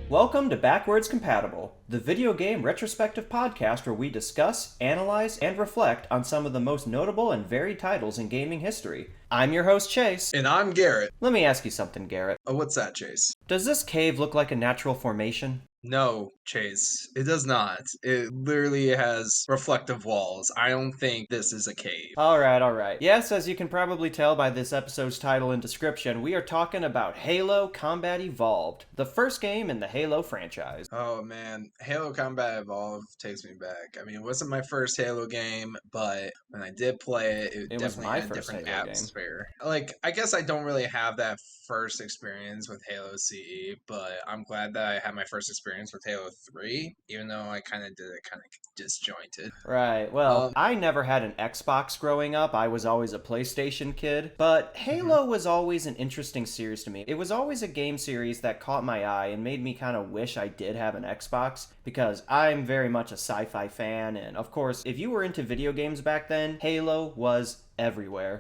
Welcome to Backwards Compatible, the video game retrospective podcast where we discuss, analyze, and reflect on some of the most notable and varied titles in gaming history. I'm your host, Chase. And I'm Garrett. Let me ask you something, Garrett. Oh, what's that, Chase? Does this cave look like a natural formation? No, Chase, it does not. It literally has reflective walls. I don't think this is a cave. Alright. Yes, as you can probably tell by this episode's title and description, we are talking about Halo Combat Evolved, the first game in the Halo franchise. Oh man, Halo Combat Evolved takes me back. I mean, it wasn't my first Halo game, but when I did play it, It was definitely my had a first different Halo game. atmosphere. Like, I guess I don't really have that first experience with Halo CE, but I'm glad that I had my first experience with Halo 3, even though I kind of did it kind of disjointed. Right, well, I never had an Xbox growing up. I was always a PlayStation kid. But Halo was always an interesting series to me. It was always a game series that caught my eye and made me kind of wish I did have an Xbox, because I'm very much a sci-fi fan, and of course, if you were into video games back then, Halo was everywhere.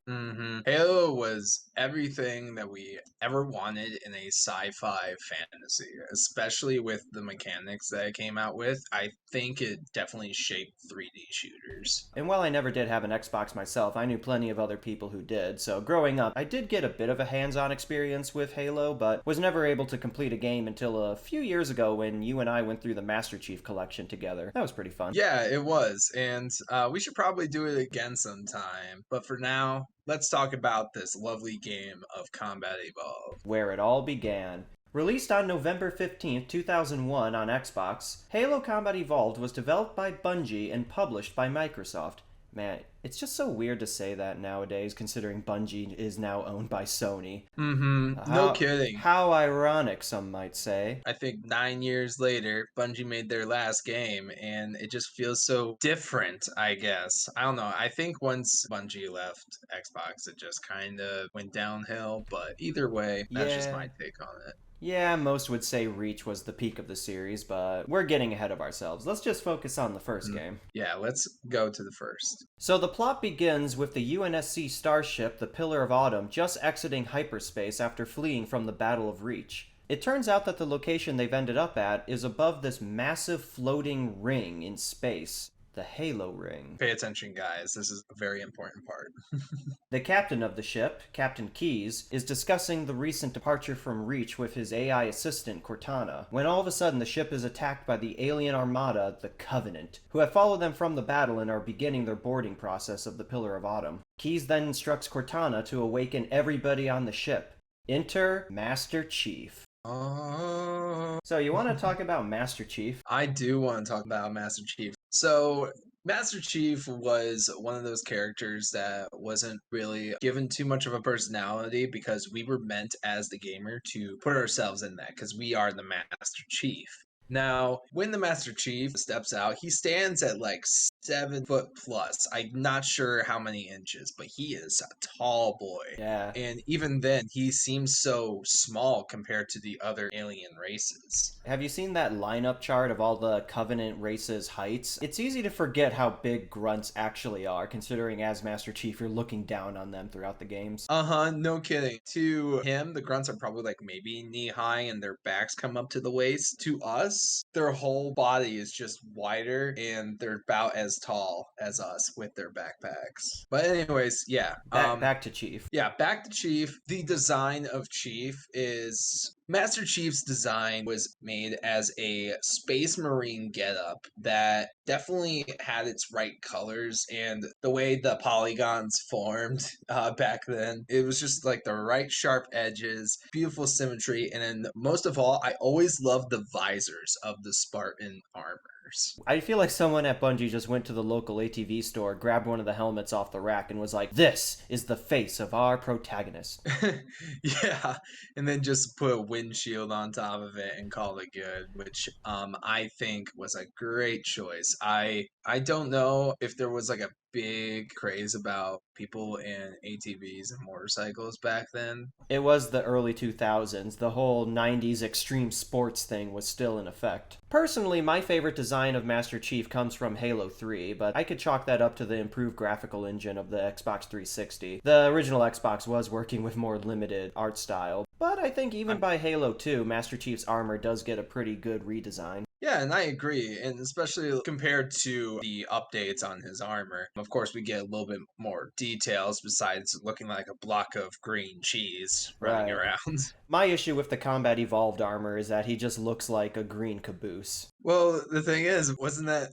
Halo was everything that we ever wanted in a sci-fi fantasy, especially with the mechanics that it came out with. I think it definitely shaped 3D shooters. And while I never did have an Xbox myself, I knew plenty of other people who did, so growing up, I did get a bit of a hands-on experience with Halo, but was never able to complete a game until a few years ago when you and I went through the Master Chief Collection together. That was pretty fun. Yeah, it was, and we should probably do it again sometime. But for now, let's talk about this lovely game of Combat Evolved. Where it all began. Released on November 15th, 2001 on Xbox, Halo Combat Evolved was developed by Bungie and published by Microsoft. Man, it's just so weird to say that nowadays, considering Bungie is now owned by Sony. No kidding. How ironic, some might say. I think 9 years later, Bungie made their last game, and it just feels so different, I guess. I don't know. I think once Bungie left Xbox, it just kind of went downhill, but either way, that's just my take on it. Yeah, most would say Reach was the peak of the series, but we're getting ahead of ourselves. Let's just focus on the first game. Yeah, let's go to the first. So the plot begins with the UNSC starship, the Pillar of Autumn, just exiting hyperspace after fleeing from the Battle of Reach. It turns out that the location they've ended up at is above this massive floating ring in space. The Halo Ring. Pay attention, guys. This is a very important part. The captain of the ship, Captain Keyes, is discussing the recent departure from Reach with his AI assistant, Cortana, when all of a sudden the ship is attacked by the alien armada, the Covenant, who have followed them from the battle and are beginning their boarding process of the Pillar of Autumn. Keyes then instructs Cortana to awaken everybody on the ship. Enter Master Chief. So you want to talk about Master Chief? I do want to talk about Master Chief. So Master Chief was one of those characters that wasn't really given too much of a personality because we were meant as the gamer to put ourselves in that because we are the Master Chief. Now, when the Master Chief steps out, he stands at like 7 foot plus. I'm not sure how many inches, but he is a tall boy. Yeah. And even then, he seems so small compared to the other alien races. Have you seen that lineup chart of all the Covenant races' heights? It's easy to forget how big grunts actually are, considering as Master Chief you're looking down on them throughout the games. No kidding. To him, the grunts are probably like maybe knee high and their backs come up to the waist. To us, their whole body is just wider and they're about as tall as us with their backpacks. But anyways, yeah. Back to Chief. Yeah, back to Chief. The design of Chief is... Master Chief's design was made as a Space Marine getup that definitely had its right colors, and the way the polygons formed back then, it was just like the right sharp edges, beautiful symmetry, and then most of all, I always loved the visors of the Spartan armor. I feel like someone at Bungie just went to the local ATV store, grabbed one of the helmets off the rack, and was like, "This is the face of our protagonist." Yeah, and then just put a windshield on top of it and call it good, which I think was a great choice. I don't know if there was like a big craze about people in ATVs and motorcycles back then. It was the early 2000s. The whole 90s extreme sports thing was still in effect. Personally, my favorite design of Master Chief comes from Halo 3, but I could chalk that up to the improved graphical engine of the Xbox 360. The original Xbox was working with more limited art style. But I think even by Halo 2, Master Chief's armor does get a pretty good redesign. Yeah, and I agree, and especially compared to the updates on his armor. Of course, we get a little bit more details besides looking like a block of green cheese running Right. around. My issue with the Combat Evolved armor is that he just looks like a green caboose. Well, the thing is, wasn't that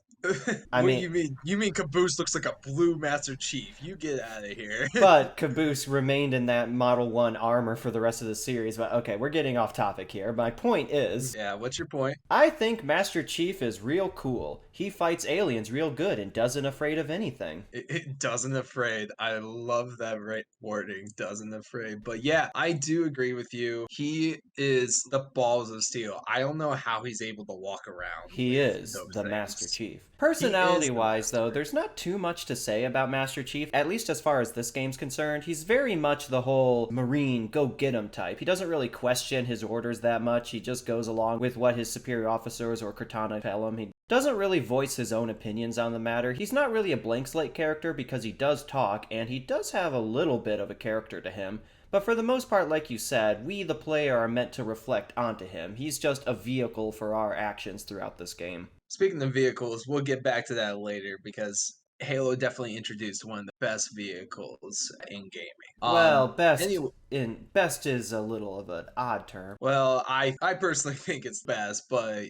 I what do mean, you mean? You mean Caboose looks like a blue Master Chief? You get out of here. but Caboose remained in that Model 1 armor for the rest of the series. But okay, we're getting off topic here. My point is, Yeah, what's your point? I think Master Chief is real cool. He fights aliens real good and doesn't afraid of anything. It doesn't afraid. I love that right wording, doesn't afraid. But yeah, I do agree with you. He is the balls of steel. I don't know how he's able to walk around He with is those the Master things. Chief. He is Personality the wise, though, master. there's not too much to say about Master Chief, at least as far as this game's concerned. He's very much the whole Marine, go get him type. He doesn't really question his orders that much, he just goes along with what his superior officers or Cortana tell him. He doesn't really voice his own opinions on the matter. He's not really a blank slate character because he does talk, and he does have a little bit of a character to him. But for the most part, like you said, we, the player, are meant to reflect onto him. He's just a vehicle for our actions throughout this game. Speaking of vehicles, we'll get back to that later because Halo definitely introduced one of the best vehicles in gaming. Well, Anyway, best is a little of an odd term. well, I personally think it's best, but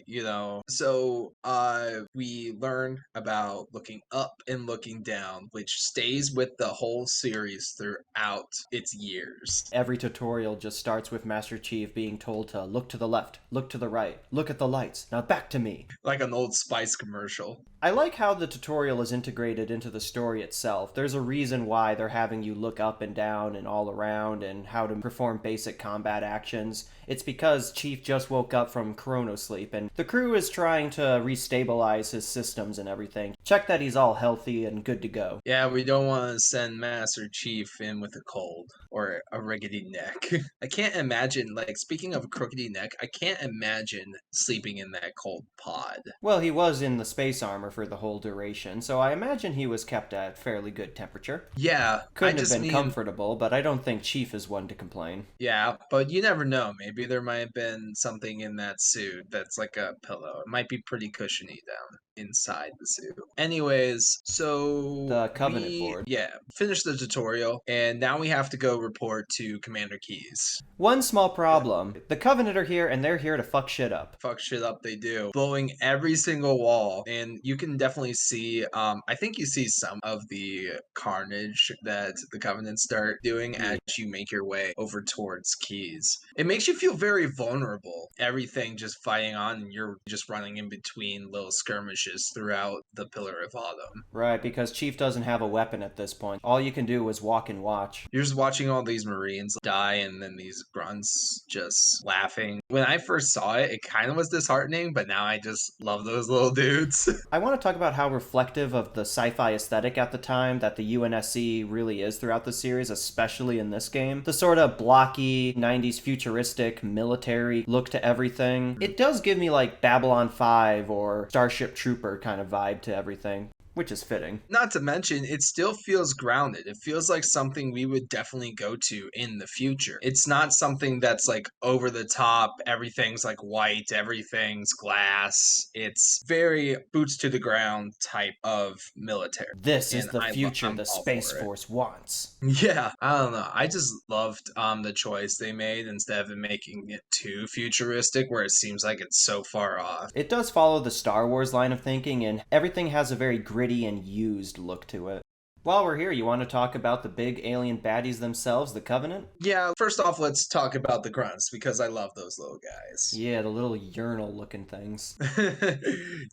we learn about looking up and looking down, which stays with the whole series throughout its years. Every tutorial just starts with Master Chief being told to look to the left, look to the right, look at the lights, now back to me. Like an Old Spice commercial. I like how the tutorial is integrated into the story itself. There's a reason why they're having you look up and down and all around and how to perform basic combat actions. It's because Chief just woke up from chrono sleep and the crew is trying to restabilize his systems and everything. Check that he's all healthy and good to go. Yeah, we don't want to send Master Chief in with a cold or a rickety neck. I can't imagine, like, speaking of a crookedy neck, I can't imagine sleeping in that cold pod. Well, he was in the space armor for the whole duration, so I imagine he was kept at fairly good temperature. Yeah, I Couldn't have just been mean, comfortable, but I don't think Chief is one to complain. yeah, but you never know. Maybe there might have been something in that suit that's like a pillow. It might be pretty cushiony down inside the suit. Anyways, so The Covenant board. finished the tutorial, and now we have to go report to Commander Keys. One small problem. The Covenant are here and they're here to fuck shit up. Fuck shit up, they do. Blowing every single wall, and you can definitely see, I think you see some of the carnage that the Covenant start doing as you make your way over towards Keys. It makes you feel very vulnerable. Everything just fighting on, and you're just running in between little skirmishes throughout the Pillar of Autumn. Right, because Chief doesn't have a weapon at this point. All you can do is walk and watch. You're just watching all these Marines die, and then these grunts just laughing. When I first saw it, it kind of was disheartening, but now I just love those little dudes. I want to talk about how reflective of the sci-fi aesthetic at the time that the UNSC really is throughout the series, especially in this game. The sort of blocky, 90s futuristic, military look to everything. It does give me like Babylon 5 or Starship Trooper kind of vibe to everything, which is fitting. Not to mention, it still feels grounded. It feels like something we would definitely go to in the future. It's not something that's like over the top, everything's like white, everything's glass. It's very boots to the ground type of military. This is And the future I'm the all Space for it. Force wants. Yeah, I don't know. I just loved the choice they made instead of making it too futuristic where it seems like it's so far off. It does follow the Star Wars line of thinking, and everything has a very gritty and used look to it. While we're here, you want to talk about the big alien baddies themselves, the Covenant? Yeah, first off, let's talk about the grunts because I love those little guys. Yeah, the little urinal looking things.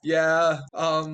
Yeah,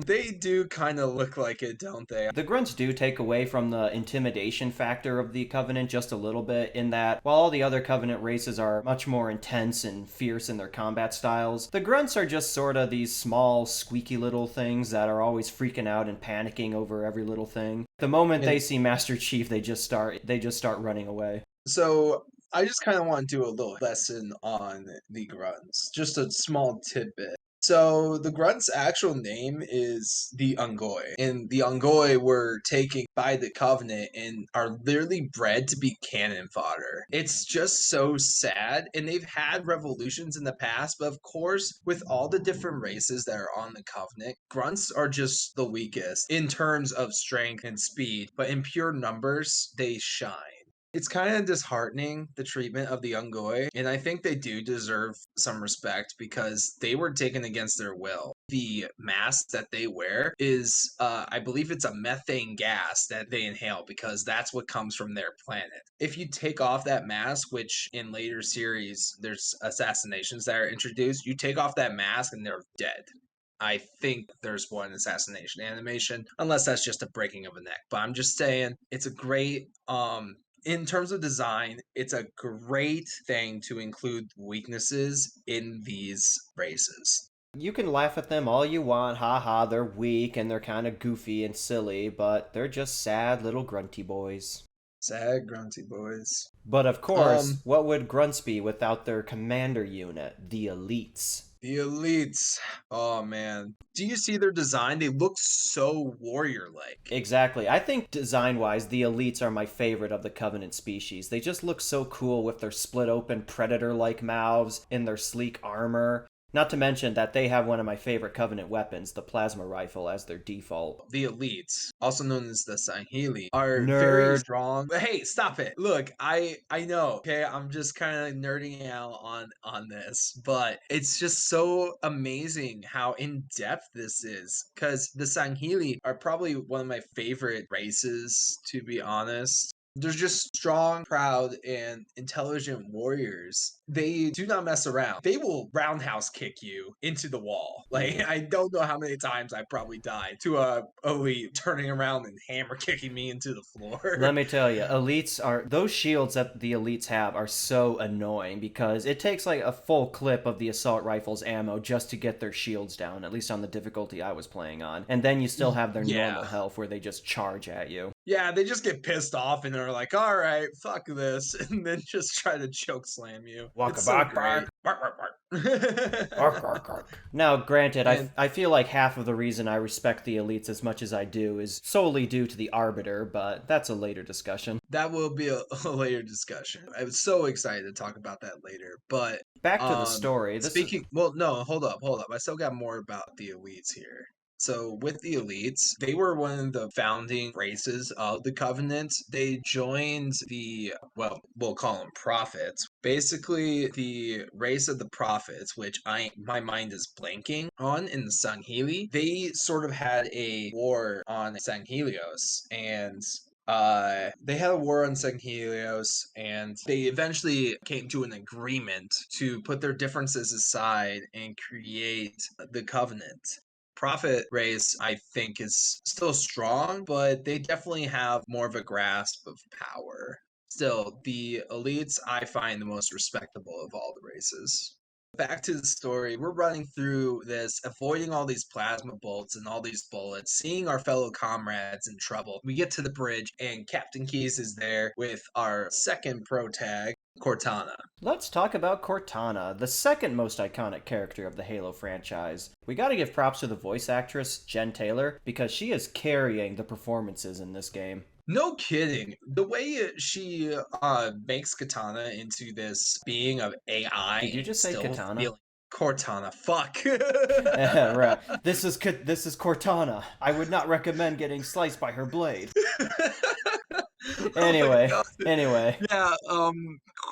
they do kind of look like it, don't they? The grunts do take away from the intimidation factor of the Covenant just a little bit, in that while all the other Covenant races are much more intense and fierce in their combat styles, the grunts are just sort of these small, squeaky little things that are always freaking out and panicking over every little thing. The moment they see Master Chief, they just start running away. So I just kind of want to do a little lesson on the grunts, just a small tidbit. So the Grunt's actual name is the Ungoi, and the Ungoi were taken by the Covenant and are literally bred to be cannon fodder. It's just so sad, and they've had revolutions in the past, but of course, with all the different races that are on the Covenant, Grunts are just the weakest in terms of strength and speed, but in pure numbers, they shine. It's kind of disheartening, the treatment of the Ungoi, and I think they do deserve some respect because they were taken against their will. The mask that they wear is, I believe it's a methane gas that they inhale because that's what comes from their planet. If you take off that mask, which in later series there's assassinations that are introduced, you take off that mask and they're dead. I think there's one assassination animation, unless that's just a breaking of a neck. But I'm just saying, it's a great in terms of design, it's a great thing to include weaknesses in these races. You can laugh at them all you want, haha, they're weak and they're kind of goofy and silly, but they're just sad little grunty boys. Sad grunty boys. But of course, Um, what would grunts be without their commander unit, the elites? the elites. Oh man. Do you see their design? They look so warrior like. Exactly. I think design-wise, the elites are my favorite of the Covenant species. They just look so cool with their split-open predator-like mouths and their sleek armor. Not to mention that they have one of my favorite Covenant weapons, the plasma rifle, as their default. The elites, also known as the Sangheili, are very Nerd. strong. But hey, stop it. Look, I know, okay? I'm just kind of nerding out on this, but it's just so amazing how in-depth this is cuz the Sangheili are probably one of my favorite races, to be honest. They're just strong, proud, and intelligent warriors. They do not mess around. They will roundhouse kick you into the wall. Like, I don't know how many times I probably died to a elite turning around and hammer kicking me into the floor. Let me tell you, elites are those shields that the elites have are so annoying because it takes like a full clip of the assault rifle's ammo just to get their shields down, at least on the difficulty I was playing on. And then you still have their normal Yeah. health where they just charge at you. Yeah, they just get pissed off and they're like, all right, fuck this. And then just try to choke slam you. Waka It's so bark great. bark. Bark, bark, Ark, bark. ark, ark. Now, granted, And I feel like half of the reason I respect the elites as much as I do is solely due to the Arbiter, but that's a later discussion. that will be a later discussion. I was so excited to talk about that later. But Back to the story. This is speaking, well, no, hold up, hold up. I still got more about the elites here. So with the elites, they were one of the founding races of the Covenant. They joined the, well, we'll call them prophets. Basically, the race of the prophets, which my mind is blanking on in the Sangheli. They sort of had a war on Sanghelios, and they had a war on Sanghelios, and they eventually came to an agreement to put their differences aside and create the Covenant. Prophet race, I think, is still strong, but they definitely have more of a grasp of power. Still, the elites I find the most respectable of all the races. Back to the story, we're running through this, avoiding all these plasma bolts and all these bullets, seeing our fellow comrades in trouble. We get to the bridge, and Captain Keyes is there with our second pro tag, Cortana. Let's talk about Cortana, the second most iconic character of the Halo franchise. We gotta give props to the voice actress, Jen Taylor, because she is carrying the performances in this game. No kidding. The way she makes Katana into this being of AI Did you and just say still Katana? feeling Cortana. Fuck. Right. This is Cortana. I would not recommend getting sliced by her blade. Oh my Anyway, God. anyway. Yeah,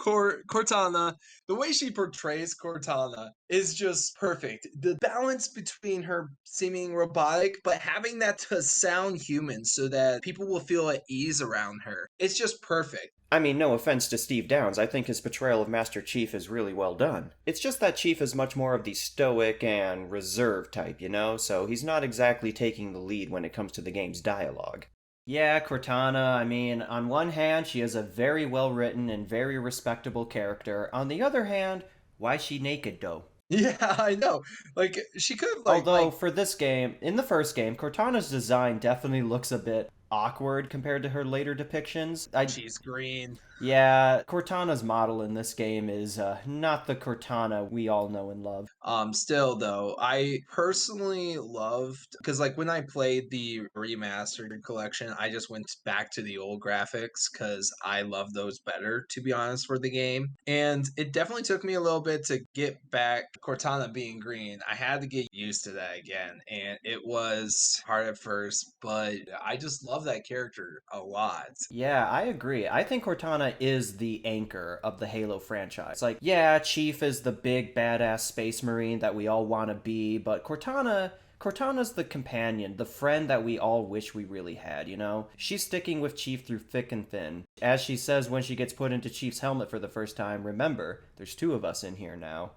Cortana, the way she portrays Cortana is just perfect. The balance between her seeming robotic, but having that to sound human so that people will feel at ease around her. It's just perfect. I mean, no offense to Steve Downes, I think his portrayal of Master Chief is really well done. It's just that Chief is much more of the stoic and reserved type, you know, so he's not exactly taking the lead when it comes to the game's dialogue. Yeah, Cortana, I mean, on one hand, she is a very well written and very respectable character. On the other hand, why is she naked, though? Yeah, I know. Like she could have Although, for this game, in the first game, Cortana's design definitely looks a bit awkward compared to her later depictions. she's green. Yeah, Cortana's model in this game is not the Cortana we all know and love. Still though, I personally loved because like when I played the remastered collection, I just went back to the old graphics because I love those better, to be honest, for the game. And it definitely took me a little bit to get back Cortana being green. I had to get used to that again, and it was hard at first, but I just love that character a lot. Yeah, I agree. I think Cortana is the anchor of the Halo franchise. Like, yeah, Chief is the big badass space marine that we all want to be, but Cortana's the companion, the friend that we all wish we really had, you know? She's sticking with Chief through thick and thin. As she says when she gets put into Chief's helmet for the first time, remember, there's two of us in here now.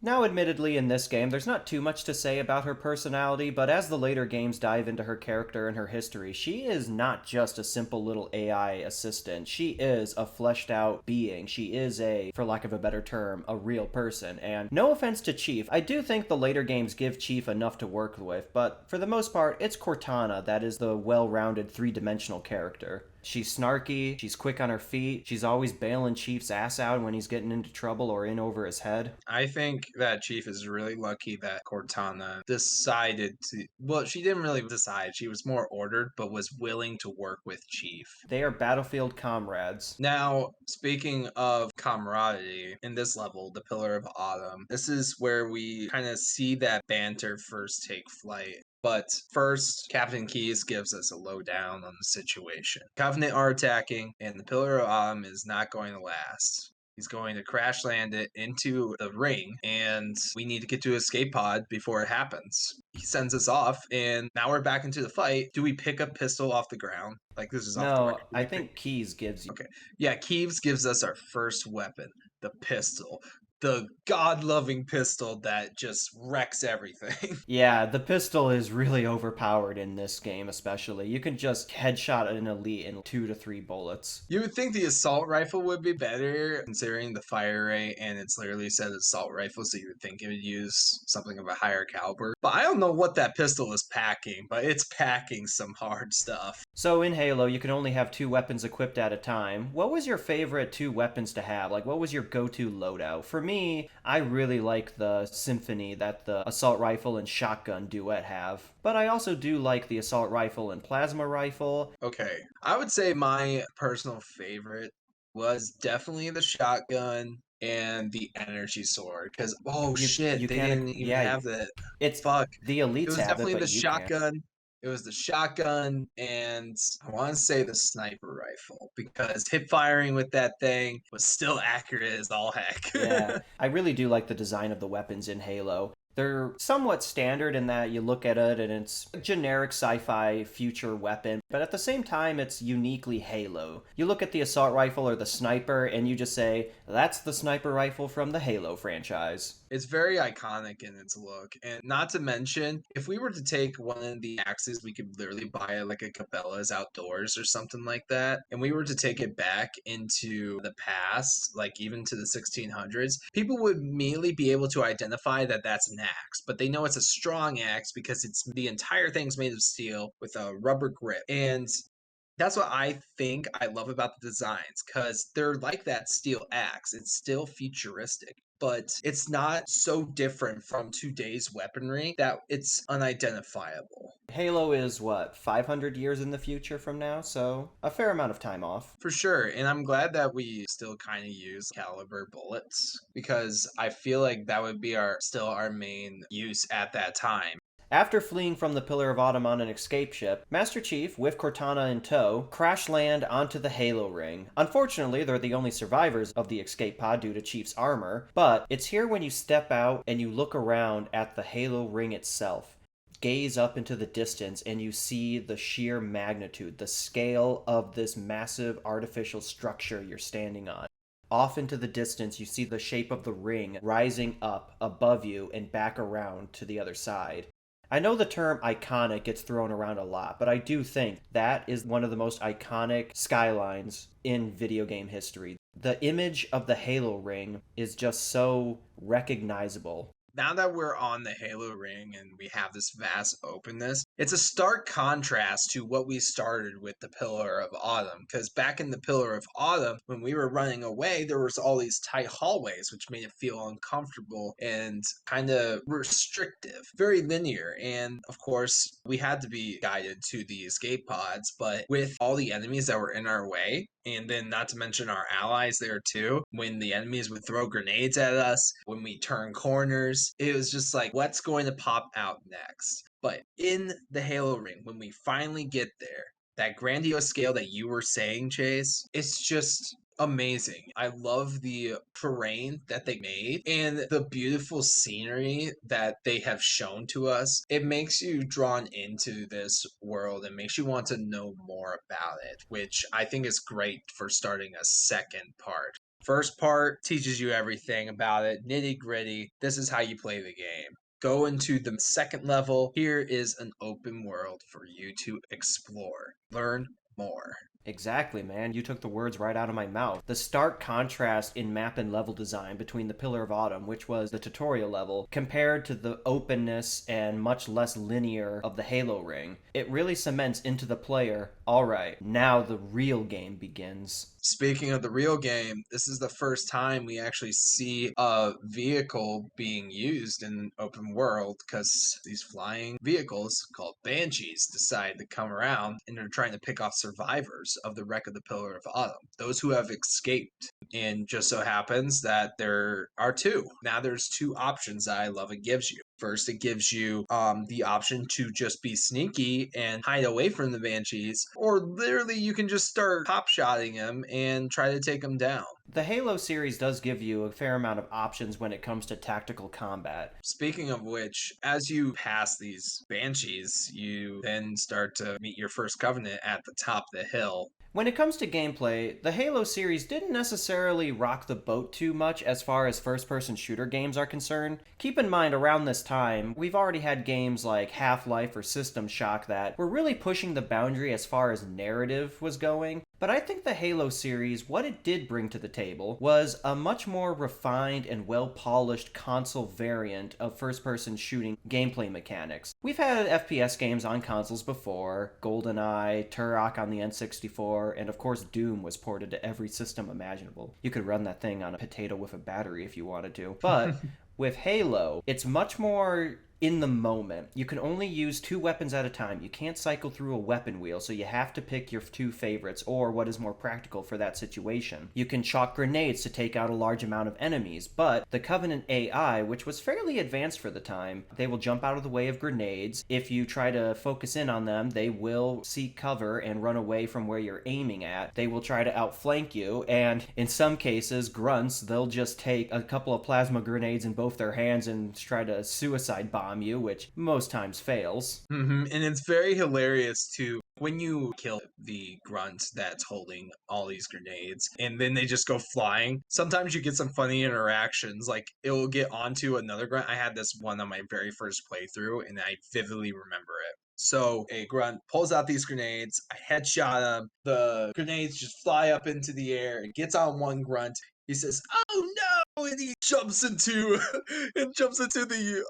Now, admittedly, in this game, there's not too much to say about her personality, but as the later games dive into her character and her history, she is not just a simple little AI assistant. She is a fleshed out being. She is for lack of a better term, a real person. And no offense to Chief, I do think the later games give Chief enough to work with, but for the most part, it's Cortana that is the well rounded three dimensional character. She's snarky, she's quick on her feet, she's always bailing Chief's ass out when he's getting into trouble or in over his head. I think that Chief is really lucky that Cortana decided to. Well, she didn't really decide. She was more ordered, but was willing to work with Chief. They are battlefield comrades. Now, speaking of camaraderie, in this level, the Pillar of Autumn, this is where we kind of see that banter first take flight. But first, Captain Keyes gives us a lowdown on the situation. Covenant are attacking, and the Pillar of Autumn is not going to last. He's going to crash land it into the ring, and we need to get to escape pod before it happens. He sends us off, and now we're back into the fight. Do we pick a pistol off the ground? Like, this is off the No, record. Do I we pick think Keys gives you. Okay. Yeah, Keeves gives us our first weapon, the pistol. The god loving pistol that just wrecks everything. Yeah, the pistol is really overpowered in this game, especially. You can just headshot an elite in 2 to 3 bullets. You would think the assault rifle would be better considering the fire rate, and it's literally said assault rifle, so you would think it would use something of a higher caliber. But I don't know what that pistol is packing, but it's packing some hard stuff. So in Halo, you can only have 2 weapons equipped at a time. What was your favorite 2 weapons to have? Like, what was your go-to loadout? For me, I really like the symphony that the assault rifle and shotgun duet have. But I also do like the assault rifle and plasma rifle. Okay. I would say my personal favorite was definitely the shotgun and the energy sword. Because, oh shit, You they can't, didn't even yeah, have that. it's Fuck. the It elites was have it, definitely but the you can't. shotgun. It was the shotgun and I want to say the sniper rifle because hip firing with that thing was still accurate as all heck. Yeah, I really do like the design of the weapons in Halo. They're somewhat standard in that you look at it and it's a generic sci-fi future weapon, but at the same time it's uniquely Halo. You look at the assault rifle or the sniper and you just say, that's the sniper rifle from the Halo franchise. It's very iconic in its look. And not to mention, if we were to take one of the axes, we could literally buy it like a Cabela's Outdoors or something like that. And we were to take it back into the past, like even to the 1600s, people would immediately be able to identify that that's an axe. But they know it's a strong axe because it's the entire thing's made of steel with a rubber grip. And that's what I think I love about the designs because they're like that steel axe. It's still futuristic, but it's not so different from today's weaponry that it's unidentifiable. Halo is what, 500 years in the future from now, so a fair amount of time off. For sure. And I'm glad that we still kind of use caliber bullets because I feel like that would be our main use at that time. After fleeing from the Pillar of Autumn on an escape ship, Master Chief, with Cortana in tow, crash land onto the Halo ring. Unfortunately, they're the only survivors of the escape pod due to Chief's armor, but it's here when you step out and you look around at the Halo ring itself. Gaze up into the distance and you see the sheer magnitude, the scale of this massive artificial structure you're standing on. Off into the distance, you see the shape of the ring rising up above you and back around to the other side. I know the term iconic gets thrown around a lot, but I do think that is one of the most iconic skylines in video game history. The image of the Halo ring is just so recognizable. Now that we're on the Halo ring and we have this vast openness, it's a stark contrast to what we started with the Pillar of Autumn. Because back in the Pillar of Autumn, when we were running away, there was all these tight hallways, which made it feel uncomfortable and kind of restrictive, very linear. And of course, we had to be guided to the escape pods, but with all the enemies that were in our way, and then not to mention our allies there too, when the enemies would throw grenades at us, when we turn corners, it was just like, what's going to pop out next? But in the Halo ring, when we finally get there, that grandiose scale that you were saying, Chase, it's just amazing. I love the terrain that they made and the beautiful scenery that they have shown to us. It makes you drawn into this world and makes you want to know more about it, which I think is great for starting a second part. First part teaches you everything about it, nitty gritty. This is how you play the game. Go into the second level. Here is an open world for you to explore. Learn more. Exactly, man. You took the words right out of my mouth. The stark contrast in map and level design between the Pillar of Autumn, which was the tutorial level, compared to the openness and much less linear of the Halo ring, it really cements into the player, alright, now the real game begins. Speaking of the real game, this is the first time we actually see a vehicle being used in open world because these flying vehicles called Banshees decide to come around and they're trying to pick off survivors of the wreck of the Pillar of Autumn, those who have escaped. And just so happens that there are two. Now there's two options that I love it gives you. First, it gives you the option to just be sneaky and hide away from the Banshees, or literally you can just start pop shotting him and try to take him down. The Halo series does give you a fair amount of options when it comes to tactical combat. Speaking of which, as you pass these Banshees, you then start to meet your first Covenant at the top of the hill. When it comes to gameplay, the Halo series didn't necessarily rock the boat too much as far as first person shooter games are concerned. Keep in mind, around this time, we've already had games like Half-Life or System Shock that were really pushing the boundary as far as narrative was going. But I think the Halo series, what it did bring to the table was a much more refined and well-polished console variant of first-person shooting gameplay mechanics. We've had FPS games on consoles before, GoldenEye, Turok on the N64, and of course Doom was ported to every system imaginable. You could run that thing on a potato with a battery if you wanted to. But with Halo, it's much more in the moment. You can only use 2 weapons at a time. You can't cycle through a weapon wheel, so you have to pick your 2 favorites or what is more practical for that situation. You can chalk grenades to take out a large amount of enemies, but the Covenant AI, which was fairly advanced for the time, they will jump out of the way of grenades. If you try to focus in on them, they will seek cover and run away from where you're aiming at. They will try to outflank you, and in some cases, grunts, they'll just take a couple of plasma grenades in both their hands and try to suicide bomb you, which most times fails. And it's very hilarious too when you kill the grunt that's holding all these grenades and then they just go flying. Sometimes you get some funny interactions, like it will get onto another grunt. I had this one on my very first playthrough and I vividly remember it. So a grunt pulls out these grenades, I headshot him, the grenades just fly up into the air, it gets on one grunt, he says, "Oh no!" and he jumps into the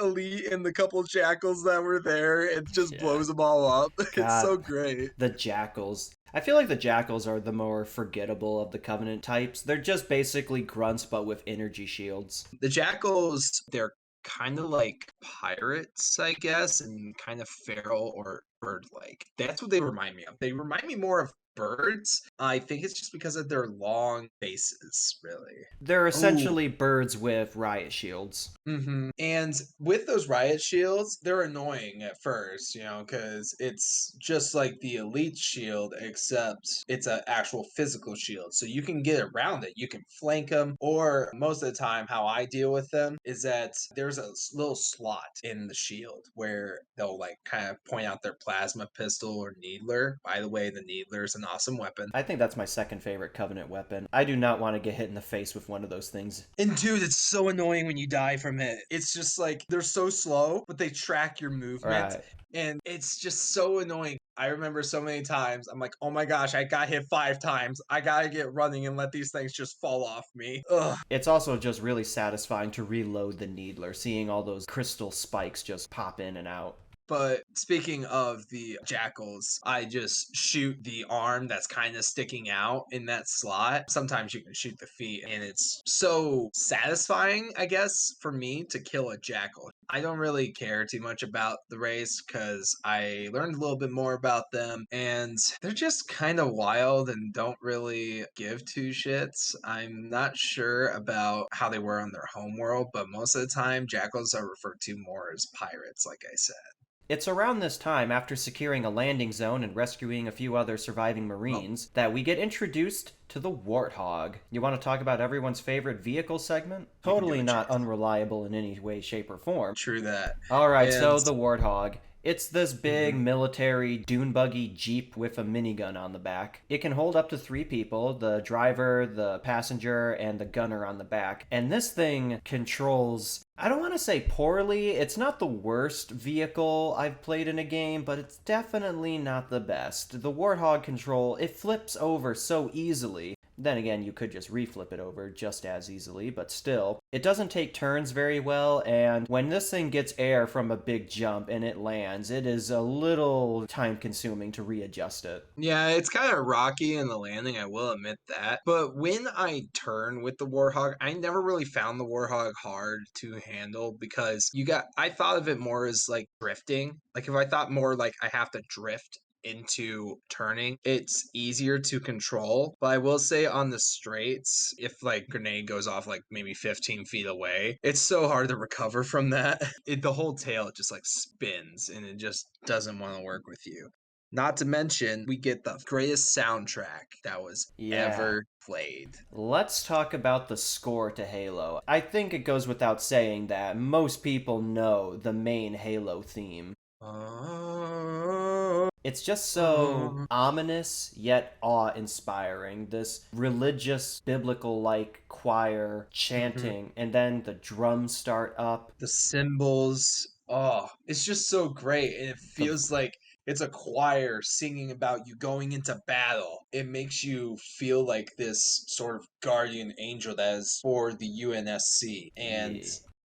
elite and the couple jackals that were there and just Yeah. blows them all up. It's God, so great. the jackals. I feel like the jackals are the more forgettable of the Covenant types. They're just basically grunts but with energy shields. The jackals, they're kind of like pirates, I guess, and kind of feral or bird-like. That's what they remind me of. They remind me more of birds. I think it's just because of their long faces, really. They're Oh, essentially birds with riot shields. And with those riot shields, they're annoying at first, because it's just like the elite shield, except it's an actual physical shield. So you can get around it. You can flank them, or most of the time, how I deal with them is that there's a little slot in the shield where they'll like kind of point out their plasma pistol or needler. By the way, the needler is an awesome weapon. I think that's my second favorite Covenant weapon. I do not want to get hit in the face with one of those things. And dude, it's so annoying when you die from it. It's just like they're so slow, but they track your movement. Right. And it's just so annoying. I remember so many times, I'm like, oh my gosh, I got hit 5 times. I gotta get running and let these things just fall off me. Ugh. It's also just really satisfying to reload the Needler, seeing all those crystal spikes just pop in and out. But speaking of the jackals, I just shoot the arm that's kind of sticking out in that slot. Sometimes you can shoot the feet, and it's so satisfying, I guess, for me to kill a jackal. I don't really care too much about the race because I learned a little bit more about them, and they're just kind of wild and don't really give two shits. I'm not sure about how they were on their home world, but most of the time, jackals are referred to more as pirates, like I said. It's around this time, after securing a landing zone and rescuing a few other surviving Well, Marines, that we get introduced to the Warthog. You want to talk about everyone's favorite vehicle segment? you can do Totally it, not Chase. unreliable in any way, shape, or form. True that. Alright, And so the Warthog. It's this big mhm, military dune buggy jeep with a minigun on the back. It can hold up to 3 people, the driver, the passenger, and the gunner on the back. And this thing controls, I don't want to say poorly. It's not the worst vehicle I've played in a game, but it's definitely not the best. The Warthog control, it flips over so easily. Then again, you could just reflip it over just as easily, but still. It doesn't take turns very well, and when this thing gets air from a big jump and it lands, it is a little time consuming to readjust it. yeah, it's kind of rocky in the landing, I will admit that. But when I turn with the Warhog, I never really found the Warhog hard to handle because I thought of it more as like drifting. Like if I thought more like I have to drift into turning, it's easier to control. But I will say on the straights, if like grenade goes off like maybe 15 feet away, it's so hard to recover from that. The whole tail just like spins and it just doesn't want to work with you. Not to mention, we get the greatest soundtrack that was Yeah. ever played. Let's talk about the score to Halo. I think it goes without saying that most people know the main Halo theme. Oh, It's just so ominous yet awe inspiring. This religious, biblical like choir mhm. chanting, and then the drums start up. The symbols. Oh, it's just so great. And it The feels like it's a choir singing about you going into battle. It makes you feel like this sort of guardian angel that is for the UNSC. And yeah.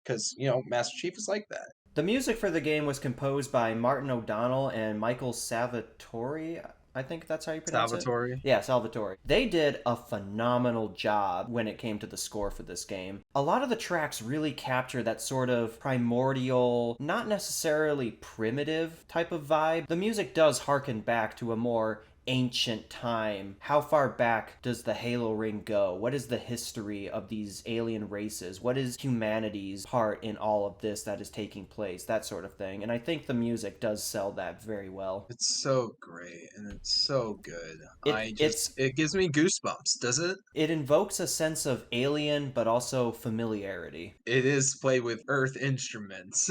because, Master Chief is like that. The music for the game was composed by Martin O'Donnell and Michael Salvatore. I think that's how you pronounce it. Salvatore. Yeah, Salvatore. They did a phenomenal job when it came to the score for this game. A lot of the tracks really capture that sort of primordial, not necessarily primitive type of vibe. The music does harken back to a more ancient time. How far back does the Halo ring go? What is the history of these alien races? What is humanity's part in all of this that is taking place? That sort of thing. And I think the music does sell that very well. It's so great and it's so good. It's It gives me goosebumps, does it? it invokes a sense of alien but also familiarity. It is played with earth instruments.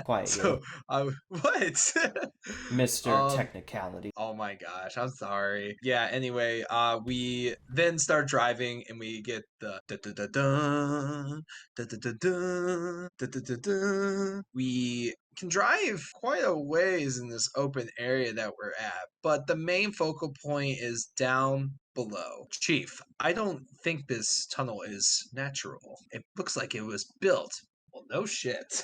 Quiet So, you, what? Mr. um, Technicality. oh my gosh, I'm sorry. Yeah, anyway, we then start driving and we get the da da da da da da da da da da da da. We can drive quite a ways in this open area that we're at, but the main focal point is down below. Chief, I don't think this tunnel is natural. It looks like it was built. Well, no shit.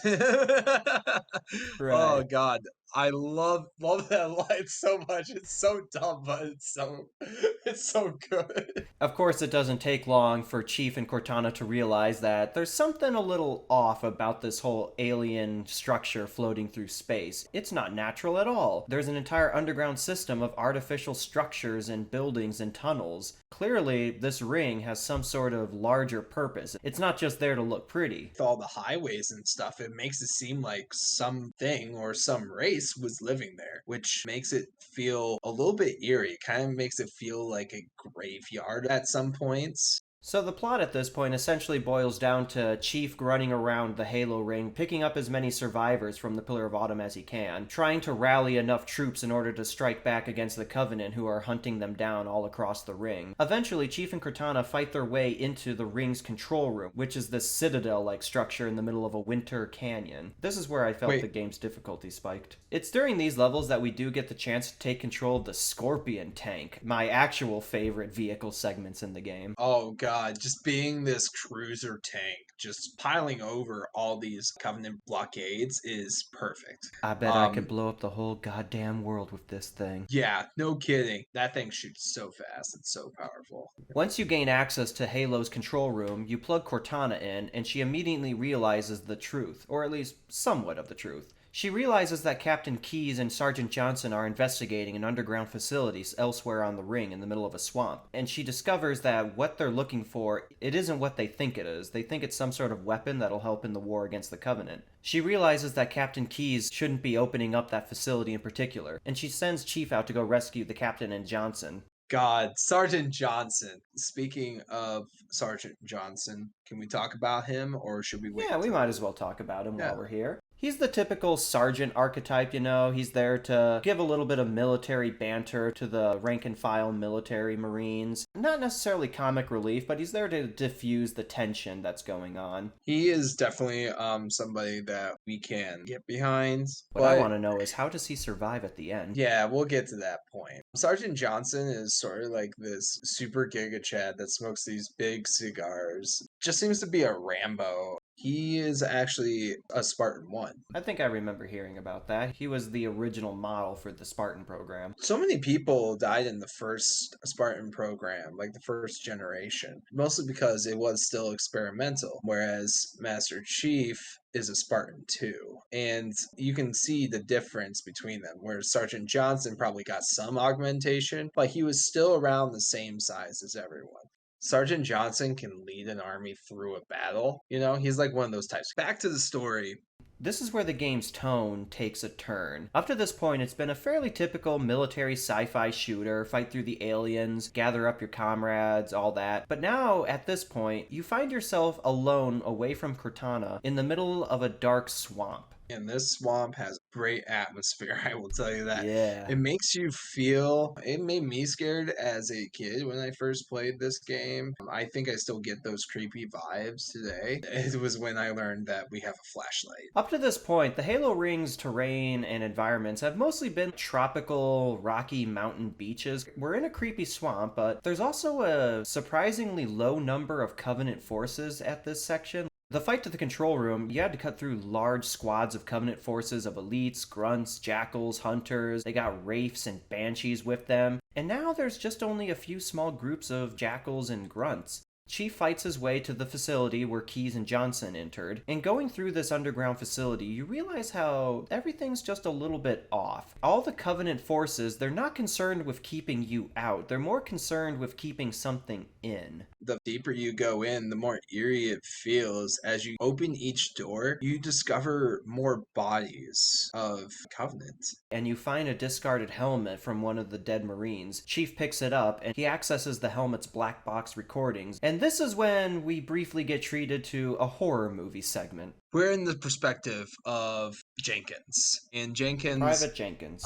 Oh Right. god, I love that line so much. It's so dumb, but it's so good. Of course, it doesn't take long for Chief and Cortana to realize that there's something a little off about this whole alien structure floating through space. It's not natural at all. There's an entire underground system of artificial structures and buildings and tunnels. Clearly, this ring has some sort of larger purpose. It's not just there to look pretty. With all the highways and stuff, it makes it seem like something or some race was living there, which makes it feel a little bit eerie. Kind of makes it feel like a graveyard at some points. So the plot at this point essentially boils down to Chief running around the Halo ring, picking up as many survivors from the Pillar of Autumn as he can, trying to rally enough troops in order to strike back against the Covenant who are hunting them down all across the ring. Eventually, Chief and Cortana fight their way into the ring's control room, which is this citadel-like structure in the middle of a winter canyon. This is where I felt the Wait, game's difficulty spiked. It's during these levels that we do get the chance to take control of the Scorpion tank, my actual favorite vehicle segments in the game. oh god, just being this cruiser tank, just piling over all these Covenant blockades is perfect. I bet I could Um, blow up the whole goddamn world with this thing. yeah, no kidding. That thing shoots so fast. It's so powerful. Once you gain access to Halo's control room, you plug Cortana in, and she immediately realizes the truth, or at least somewhat of the truth. She realizes that Captain Keyes and Sergeant Johnson are investigating an underground facility elsewhere on the ring in the middle of a swamp, and she discovers that what they're looking for, it isn't what they think it is. They think it's some sort of weapon that'll help in the war against the Covenant. She realizes that Captain Keyes shouldn't be opening up that facility in particular, and she sends Chief out to go rescue the Captain and Johnson. God, Sergeant Johnson. Speaking of Sergeant Johnson, can we talk about him or should we wait Yeah, we until might as well talk about him Yeah. while we're here. He's the typical sergeant archetype, you know. He's there to give a little bit of military banter to the rank and file military Marines. Not necessarily comic relief, but he's there to diffuse the tension that's going on. He is definitely somebody that we can get behind, What I but want to know is how does he survive at the end? yeah, we'll get to that point. Sergeant Johnson is sort of like this super giga chad that smokes these big cigars. Just seems to be a Rambo. He is actually a Spartan 1. I think I remember hearing about that. He was the original model for the Spartan program. So many people died in the first Spartan program, like the first generation, mostly because it was still experimental, whereas Master Chief is a Spartan 2. And you can see the difference between them, where Sergeant Johnson probably got some augmentation, but he was still around the same size as everyone. Sergeant Johnson can lead an army through a battle. You know, he's like one of those types. Back to the story. This is where the game's tone takes a turn. Up to this point, it's been a fairly typical military sci-fi shooter, fight through the aliens, gather up your comrades, all that. But now, at this point, you find yourself alone away from Cortana in the middle of a dark swamp. And this swamp has great atmosphere, I will tell you that. Yeah. It makes you feel, it made me scared as a kid when I first played this game. I think I still get those creepy vibes today. It was when I learned that we have a flashlight. Up to this point, the Halo Ring's terrain and environments have mostly been tropical, rocky mountain beaches. We're in a creepy swamp, but there's also a surprisingly low number of Covenant forces at this section. The fight to the control room, you had to cut through large squads of Covenant forces of elites, grunts, jackals, hunters. They got wraiths and banshees with them. And now there's just only a few small groups of jackals and grunts. Chief fights his way to the facility where Keyes and Johnson entered, and going through this underground facility, you realize how everything's just a little bit off. All the Covenant forces, they're not concerned with keeping you out, they're more concerned with keeping something in. The deeper you go in, the more eerie it feels. As you open each door, you discover more bodies of Covenant. And you find a discarded helmet from one of the dead Marines. Chief picks it up, and he accesses the helmet's black box recordings, and this is when we briefly get treated to a horror movie segment. We're in the perspective of Jenkins. And Jenkins Private Jenkins.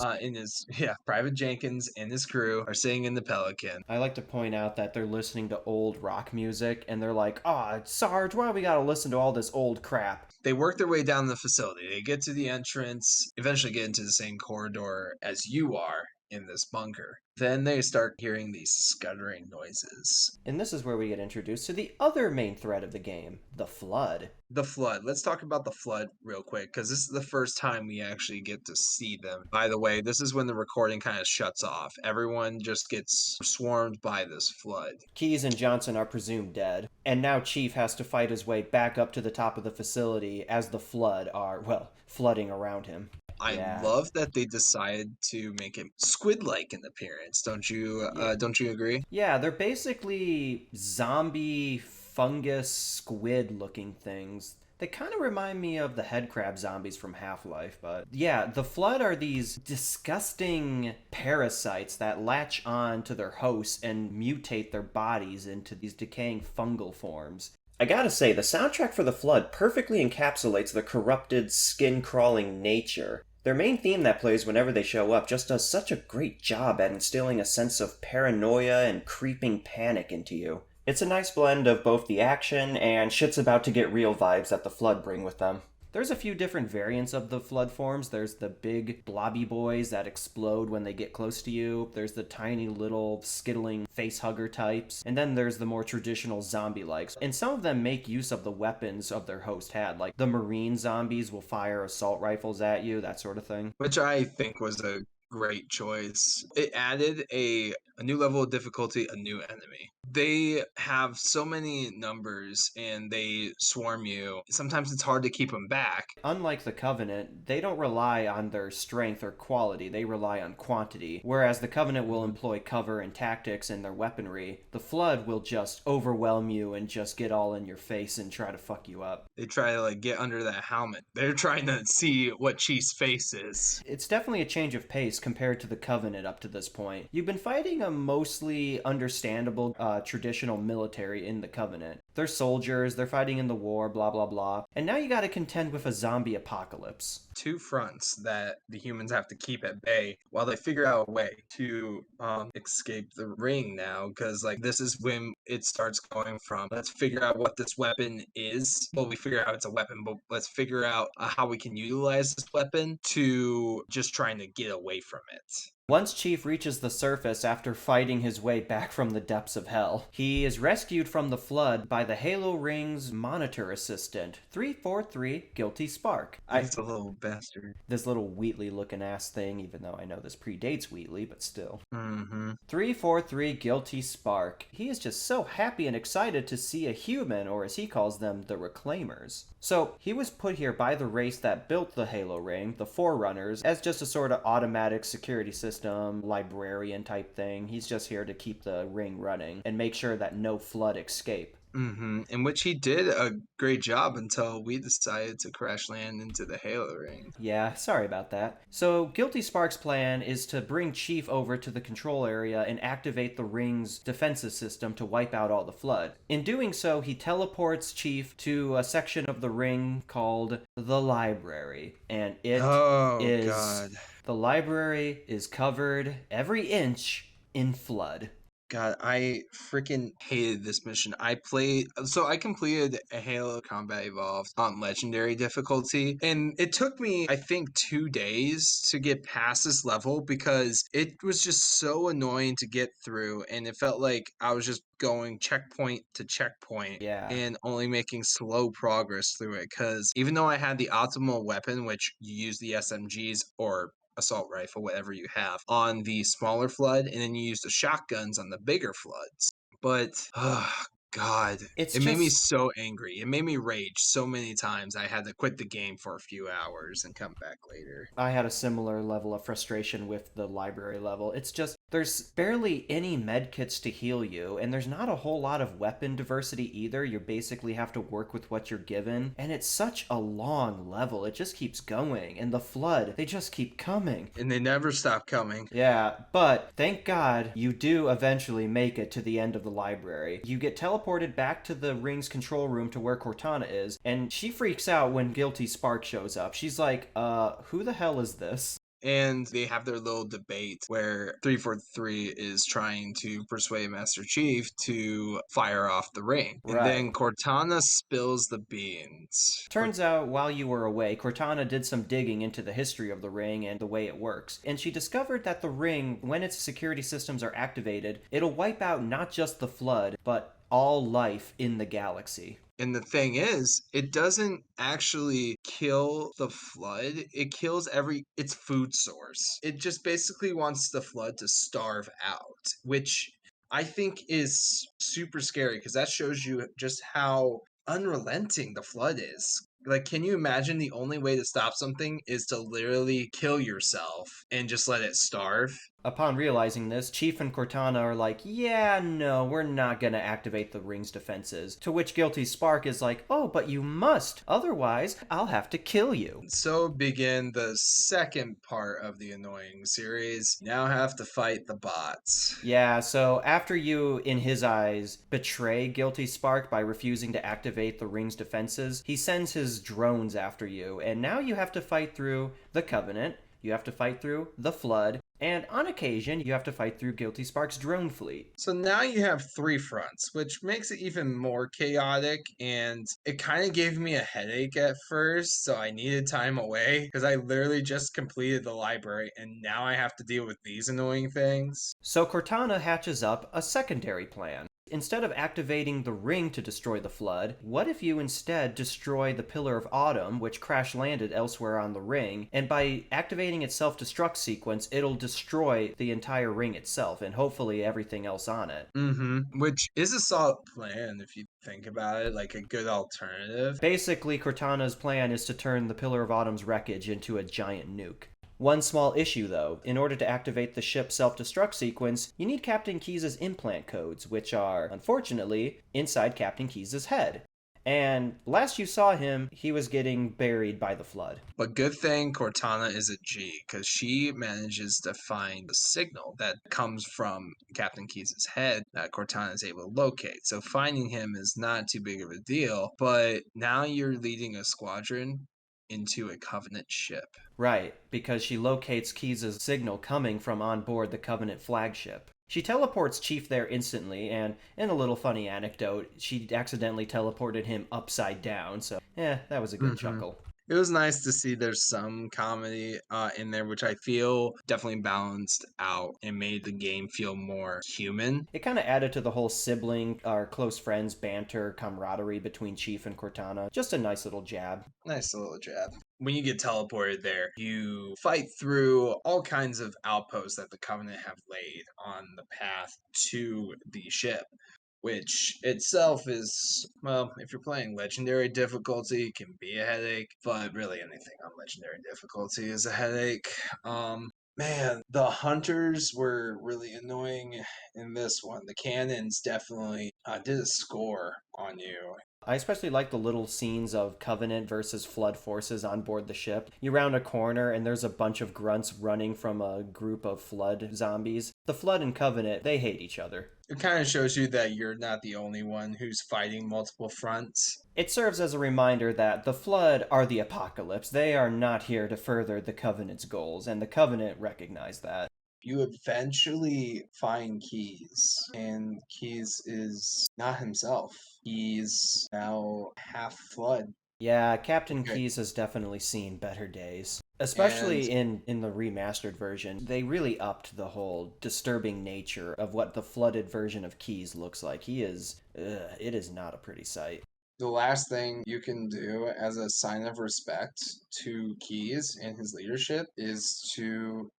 Private Jenkins and his crew are sitting in the Pelican. I like to point out that they're listening to old rock music, and they're like, "Aw, Sarge, why we gotta listen to all this old crap?" They work their way down the facility. They get to the entrance, eventually get into the same corridor as you are in this bunker. Then they start hearing these scuttering noises. And this is where we get introduced to the other main threat of the game, the Flood. The Flood. Let's talk about the Flood real quick, because this is the first time we actually get to see them. By the way, this is when the recording kind of shuts off. Everyone just gets swarmed by this Flood. Keyes and Johnson are presumed dead, and now Chief has to fight his way back up to the top of the facility as the Flood are, well, flooding around him. I love that they decided to make him squid-like in appearance. Don't you agree? Yeah, they're basically zombie fungus squid looking things. They kind of remind me of the headcrab zombies from Half-Life, but yeah, the Flood are these disgusting parasites that latch on to their hosts and mutate their bodies into these decaying fungal forms. I gotta say, the soundtrack for The Flood perfectly encapsulates the corrupted, skin crawling nature. Their main theme that plays whenever they show up just does such a great job at instilling a sense of paranoia and creeping panic into you. It's a nice blend of both the action and shit's about to get real vibes that the Flood bring with them. There's a few different variants of the Flood forms. There's the big blobby boys that explode when they get close to you. There's the tiny little skittling facehugger types. And then there's the more traditional zombie-likes. And some of them make use of the weapons of their host had. Like the marine zombies will fire assault rifles at you, that sort of thing. Which I think was a great choice. It added a new level of difficulty, a new enemy. They have so many numbers and they swarm you. Sometimes it's hard to keep them back. Unlike the Covenant, they don't rely on their strength or quality, they rely on quantity. Whereas the Covenant will employ cover and tactics in their weaponry, the Flood will just overwhelm you and just get all in your face and try to fuck you up. They try to like get under that helmet. They're trying to see what Chief's face is. It's definitely a change of pace compared to the Covenant up to this point. You've been fighting a mostly understandable, traditional military in the Covenant. They're soldiers, they're fighting in the war, blah blah blah. And now you gotta contend with a zombie apocalypse. Two fronts that the humans have to keep at bay while they figure out a way to escape the ring now, because like this is when it starts going from let's figure out what this weapon is. Well, we figure out it's a weapon, but let's figure out how we can utilize this weapon to just trying to get away from it. Once Chief reaches the surface after fighting his way back from the depths of hell, he is rescued from the Flood by the Halo Ring's monitor assistant, 343 Guilty Spark. He's a little bastard. This little Wheatley looking ass thing, even though I know this predates Wheatley, but still. Mm-hmm. 343 Guilty Spark. He is just so happy and excited to see a human, or as he calls them, the Reclaimers. So, he was put here by the race that built the Halo Ring, the Forerunners, as just a sort of automatic security system, librarian type thing. He's just here to keep the ring running and make sure that no Flood escape. Mm-hmm. In which he did a great job until we decided to crash land into the Halo Ring. Yeah, sorry about that. So, Guilty Spark's plan is to bring Chief over to the control area and activate the ring's defenses system to wipe out all the Flood. In doing so, he teleports Chief to a section of the ring called the Library. And God. The library is covered every inch in Flood. God, I freaking hated this mission. I completed a Halo Combat Evolved on Legendary difficulty, and it took me, I think, 2 days to get past this level because it was just so annoying to get through, and it felt like I was just going checkpoint to checkpoint and only making slow progress through it, because even though I had the optimal weapon, which you use the SMGs or assault rifle, whatever you have, on the smaller Flood, and then you use the shotguns on the bigger Floods. But, oh, God, it made me so angry. It made me rage so many times. I had to quit the game for a few hours and come back later. I had a similar level of frustration with the library level. It's just, there's barely any medkits to heal you, and there's not a whole lot of weapon diversity either. You basically have to work with what you're given, and it's such a long level. It just keeps going, and the Flood, they just keep coming. And they never stop coming. Yeah, but thank God you do eventually make it to the end of the library. You get teleported back to the ring's control room to where Cortana is, and she freaks out when Guilty Spark shows up. She's like, who the hell is this? And they have their little debate where 343 is trying to persuade Master Chief to fire off the ring. And then Cortana spills the beans. Turns out, while you were away, Cortana did some digging into the history of the ring and the way it works. And she discovered that the ring, when its security systems are activated, it'll wipe out not just the Flood, but all life in the galaxy. And the thing is, it doesn't actually kill the Flood. It kills its food source. It just basically wants the Flood to starve out, which I think is super scary because that shows you just how unrelenting the Flood is. Like, can you imagine the only way to stop something is to literally kill yourself and just let it starve? Upon realizing this, Chief and Cortana are like, yeah, no, we're not gonna activate the ring's defenses. To which Guilty Spark is like, oh, but you must, otherwise I'll have to kill you. So begin the second part of the annoying series. Now have to fight the bots. Yeah, so after you, in his eyes, betray Guilty Spark by refusing to activate the ring's defenses, he sends his drones after you, and now you have to fight through the Covenant, you have to fight through the Flood, and on occasion, you have to fight through Guilty Spark's drone fleet. So now you have three fronts, which makes it even more chaotic. And it kind of gave me a headache at first. So I needed time away because I literally just completed the library and now I have to deal with these annoying things. So Cortana hatches up a secondary plan. Instead of activating the ring to destroy the Flood, what if you instead destroy the Pillar of Autumn, which crash landed elsewhere on the ring, and by activating its self-destruct sequence, it'll destroy the entire ring itself, and hopefully everything else on it. Which is a solid plan if you think about it, like a good alternative. Basically, Cortana's plan is to turn the Pillar of Autumn's wreckage into a giant nuke. One small issue, though. In order to activate the ship's self-destruct sequence, you need Captain Keyes' implant codes, which are, unfortunately, inside Captain Keyes' head. And last you saw him, he was getting buried by the Flood. But good thing Cortana is a G, because she manages to find the signal that comes from Captain Keyes' head that Cortana is able to locate. So finding him is not too big of a deal, but now you're leading a squadron into a Covenant ship. Right, because she locates Keyes' signal coming from on board the Covenant flagship. She teleports Chief there instantly, and in a little funny anecdote, she accidentally teleported him upside down, so that was a good chuckle. It was nice to see there's some comedy in there, which I feel definitely balanced out and made the game feel more human. It kind of added to the whole sibling or close friends banter camaraderie between Chief and Cortana. Just a nice little jab. Nice little jab. When you get teleported there, you fight through all kinds of outposts that the Covenant have laid on the path to the ship, which itself is, well, if you're playing legendary difficulty, can be a headache, but really anything on legendary difficulty is a headache. Man, the hunters were really annoying in this one. The cannons definitely did a score on you. I especially like the little scenes of Covenant versus Flood forces on board the ship. You round a corner and there's a bunch of grunts running from a group of Flood zombies. The Flood and Covenant, they hate each other. It kind of shows you that you're not the only one who's fighting multiple fronts. It serves as a reminder that the Flood are the apocalypse. They are not here to further the Covenant's goals, and the Covenant recognize that. You eventually find Keyes, and Keyes is not himself. He's now half Flood. Yeah, Captain Keyes has definitely seen better days. Especially in the remastered version, they really upped the whole disturbing nature of what the flooded version of Keyes looks like. It is not a pretty sight. The last thing you can do as a sign of respect to Keyes and his leadership is to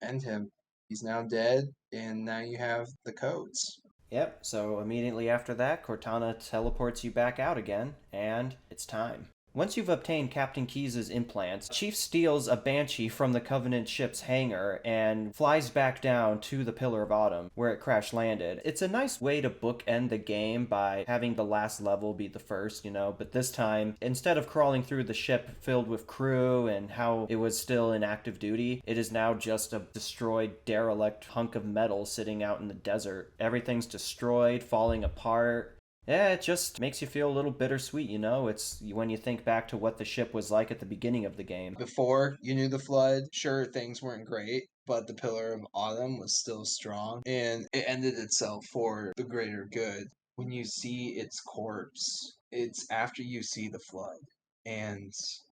end him. He's now dead, and now you have the codes. Yep, so immediately after that, Cortana teleports you back out again, and it's time. Once you've obtained Captain Keyes' implants, Chief steals a Banshee from the Covenant ship's hangar and flies back down to the Pillar of Autumn, where it crash landed. It's a nice way to bookend the game by having the last level be the first, but this time, instead of crawling through the ship filled with crew and how it was still in active duty, it is now just a destroyed, derelict hunk of metal sitting out in the desert. Everything's destroyed, falling apart. Yeah, it just makes you feel a little bittersweet, It's when you think back to what the ship was like at the beginning of the game. Before you knew the Flood, sure, things weren't great, but the Pillar of Autumn was still strong, and it ended itself for the greater good. When you see its corpse, it's after you see the Flood, and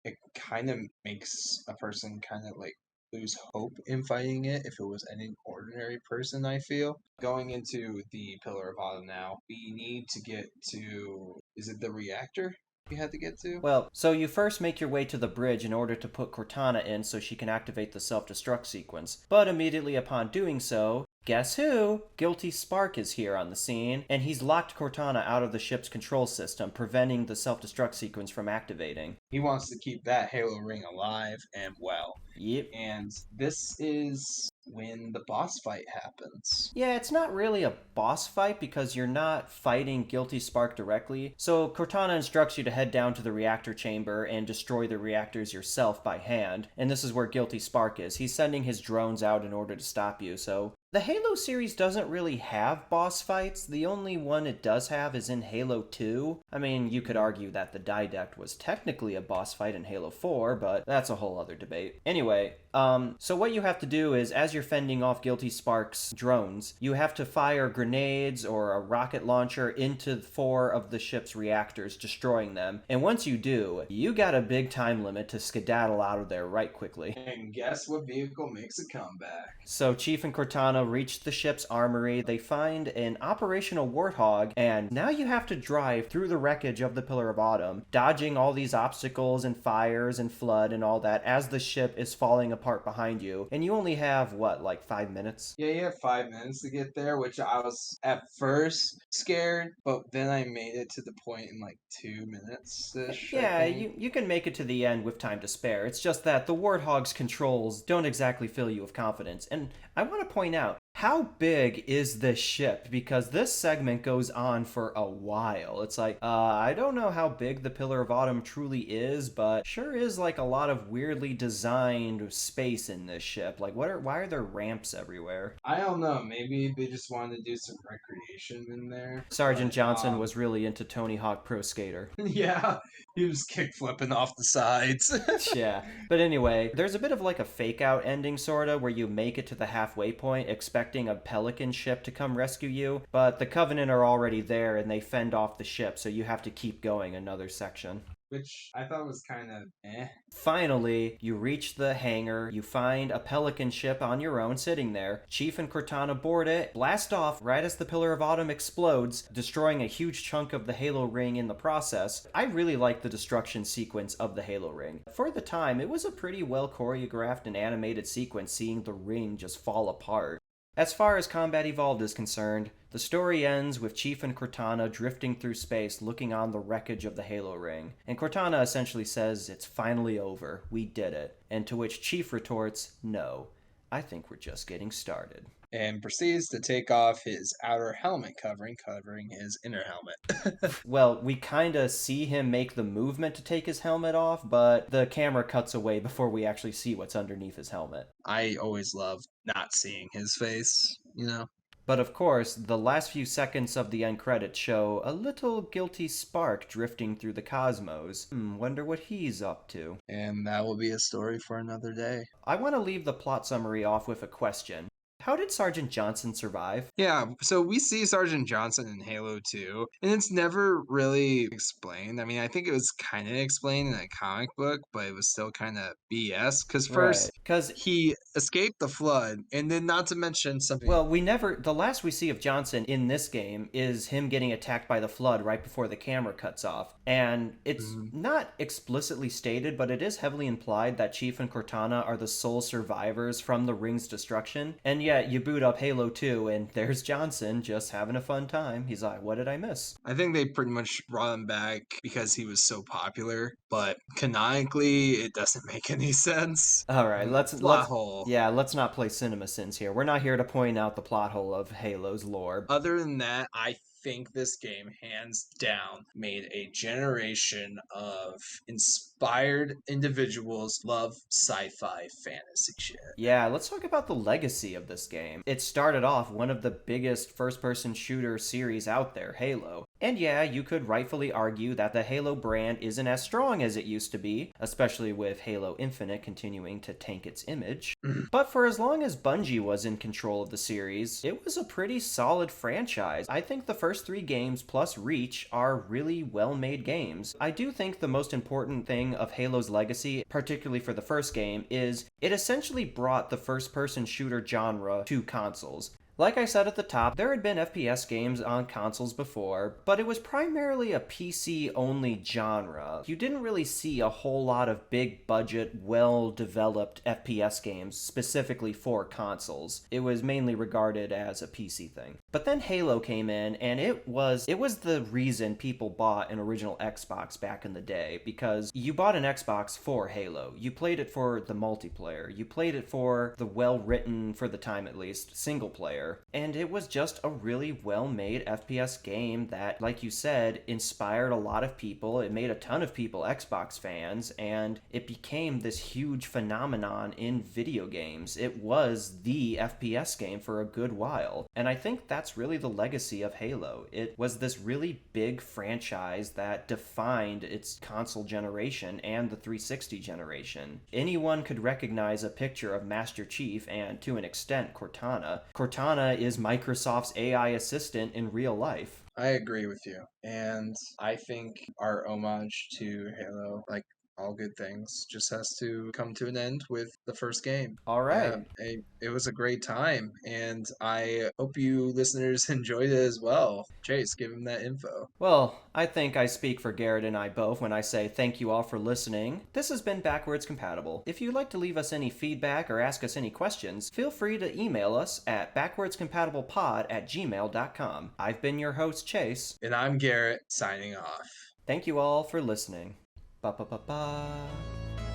it kind of makes a person kind of like lose hope in fighting it if it was any ordinary person, I feel. Going into the Pillar of Autumn now, we need to get to, is it the reactor we had to get to? Well, so you first make your way to the bridge in order to put Cortana in so she can activate the self-destruct sequence. But immediately upon doing so, guess who? Guilty Spark is here on the scene, and he's locked Cortana out of the ship's control system, preventing the self-destruct sequence from activating. He wants to keep that Halo ring alive and well. Yep. And this is when the boss fight happens. Yeah, it's not really a boss fight because you're not fighting Guilty Spark directly. So Cortana instructs you to head down to the reactor chamber and destroy the reactors yourself by hand. And this is where Guilty Spark is. He's sending his drones out in order to stop you. So the Halo series doesn't really have boss fights. The only one it does have is in Halo 2. I mean, you could argue that the Didact was technically a boss fight in Halo 4, but that's a whole other debate. Anyway, so what you have to do is, as you're fending off Guilty Spark's drones, you have to fire grenades or a rocket launcher into 4 of the ship's reactors, destroying them. And once you do, you got a big time limit to skedaddle out of there right quickly. And guess what vehicle makes a comeback? So Chief and Cortana reach the ship's armory. They find an operational Warthog, and now you have to drive through the wreckage of the Pillar of Autumn, dodging all these obstacles and fires and flood and all that as the ship is falling apart behind you. And you only have, what, like 5 minutes? Yeah, you have 5 minutes to get there, which I was at first scared, but then I made it to the point in like 2 minutes-ish. Yeah, you can make it to the end with time to spare. It's just that the Warthog's controls don't exactly fill you with confidence. And I want to point out, how big is this ship? Because this segment goes on for a while. It's like, I don't know how big the Pillar of Autumn truly is, but sure is like a lot of weirdly designed space in this ship. Like, why are there ramps everywhere? I don't know. Maybe they just wanted to do some recreation in there. Sergeant But, Johnson was really into Tony Hawk Pro Skater. Yeah, he was kick flipping off the sides. Yeah, but anyway, there's a bit of like a fake out ending sorta where you make it to the halfway point expecting a Pelican ship to come rescue you, but the Covenant are already there and they fend off the ship, so you have to keep going another section. Which I thought was kind of eh. Finally, you reach the hangar, you find a Pelican ship on your own sitting there. Chief and Cortana board it, blast off right as the Pillar of Autumn explodes, destroying a huge chunk of the Halo ring in the process. I really like the destruction sequence of the Halo ring. For the time, it was a pretty well choreographed and animated sequence seeing the ring just fall apart. As far as Combat Evolved is concerned, the story ends with Chief and Cortana drifting through space looking on the wreckage of the Halo ring. And Cortana essentially says, "It's finally over, we did it." And to which Chief retorts, "No, I think we're just getting started." And proceeds to take off his outer helmet covering his inner helmet. Well, we kinda see him make the movement to take his helmet off, but the camera cuts away before we actually see what's underneath his helmet. I always love not seeing his face, you know? But of course, the last few seconds of the end credits show a little Guilty Spark drifting through the cosmos. Wonder what he's up to. And that will be a story for another day. I want to leave the plot summary off with a question. How did Sergeant Johnson survive? Yeah, so we see Sergeant Johnson in Halo 2, and it's never really explained. I mean, I think it was kind of explained in a comic book, but it was still kind of BS. Because first, Because he escaped the flood, and then not to mention something. well, the last we see of Johnson in this game is him getting attacked by the flood right before the camera cuts off. And it's not explicitly stated, but it is heavily implied that Chief and Cortana are the sole survivors from the ring's destruction. And yet, you boot up Halo 2, and there's Johnson just having a fun time. He's like, what did I miss? I think they pretty much brought him back because he was so popular, but canonically, it doesn't make any sense. All right, let's hole. Yeah, let's not play cinema sins here. We're not here to point out the plot hole of Halo's lore. Other than that, I think this game hands down made a generation of inspired individuals love sci-fi fantasy shit. Yeah, let's talk about the legacy of this game. It started off one of the biggest first-person shooter series out there, Halo. And yeah, you could rightfully argue that the Halo brand isn't as strong as it used to be, especially with Halo Infinite continuing to tank its image. But for as long as Bungie was in control of the series, it was a pretty solid franchise. I think the first 3 games plus Reach are really well-made games. I do think the most important thing of Halo's legacy, particularly for the first game, is it essentially brought the first-person shooter genre to consoles. Like I said at the top, there had been FPS games on consoles before, but it was primarily a PC only genre. You didn't really see a whole lot of big budget, well developed FPS games specifically for consoles. It was mainly regarded as a PC thing. But then Halo came in, and it was the reason people bought an original Xbox back in the day, because you bought an Xbox for Halo. You played it for the multiplayer. You played it for the well-written, for the time at least, single player. And it was just a really well-made FPS game that, like you said, inspired a lot of people. It made a ton of people Xbox fans, and it became this huge phenomenon in video games. It was the FPS game for a good while. And I think that's really the legacy of Halo. It was this really big franchise that defined its console generation and the 360 generation. Anyone could recognize a picture of Master Chief and, to an extent, Cortana. Cortana is Microsoft's AI assistant in real life. I agree with you. And I think our homage to Halo, like all good things, just has to come to an end with the first game. All Yeah, right. it was a great time. And I hope you listeners enjoyed it as well. Chase, give him that info. Well, I think I speak for Garrett and I both when I say thank you all for listening. This has been Backwards Compatible. If you'd like to leave us any feedback or ask us any questions, feel free to email us at backwardscompatiblepod@gmail.com. I've been your host, Chase. And I'm Garrett, signing off. Thank you all for listening. Ba ba ba ba.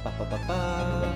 Ba ba ba ba.